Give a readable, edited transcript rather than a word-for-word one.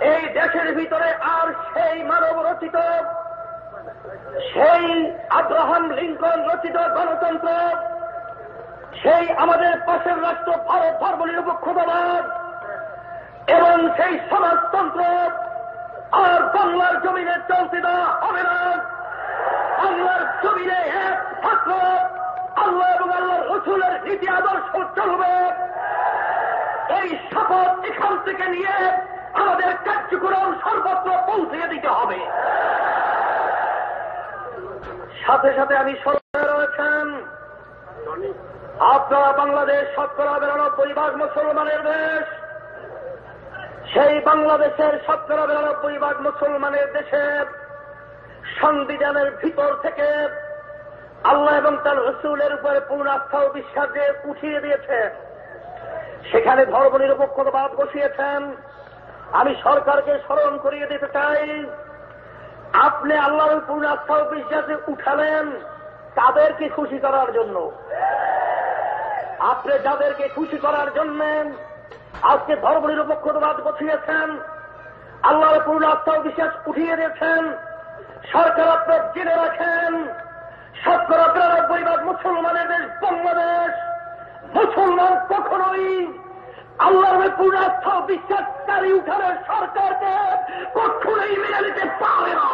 এই দেশের ভিতরে আর সেই মানব রচিত, সেই আব্রাহাম লিঙ্কন রচিত গণতন্ত্র, সেই আমাদের পাশের রাষ্ট্র ভারত ধর্মনিরপেক্ষতাবাদ এবং সেই সমাজতন্ত্র আর বাংলার জমিনে চলতে দেওয়া হবে না। বাংলার জমিনে একমাত্র আল্লাহ এবং আল্লাহর রাসূলের নীতি আদর্শ চলবে। এই শপথ এখান থেকে নিয়ে আমাদের কার্যক্রম সর্বত্র পৌঁছে দিতে হবে। সাথে সাথে আমি সরকার রয়েছেন, আপনারা বাংলাদেশ ৯৯% মুসলমানের দেশ। সেই বাংলাদেশের ৯৯% মুসলমানের দেশে সংবিধানের ভিতর থেকে আল্লাহ এবং তার রাসূলের উপরে পূর্ণ আস্থা ও বিশ্বাস যে উঠিয়ে দিয়েছেন, সেখানে ধর্মনিরপেক্ষতাবাদ বসিয়েছেন। আমি সরকারকে স্মরণ করিয়ে দিতে চাই, আপনি আল্লাহর পূর্ণ আস্থা ও বিশ্বাসে উঠালেন তাদেরকে খুশি করার জন্য। আপনি যাদেরকে খুশি করার জন্য আজকে ধর্মনিরপেক্ষতাবাদ বসিয়েছেন, আল্লাহর পূর্ণ আস্থা ও বিশ্বাস উঠিয়ে দিয়েছেন, সরকার আপনার জেনে রাখেন ৯৯% মুসলমানের দেশ বাংলাদেশ। মুসলমান কখনোই আল্লাহর পূর্ণ আস্থা ও বিশ্বাসকারী উঠানের সরকারকে কখনোই মেনে নিতে পারে না।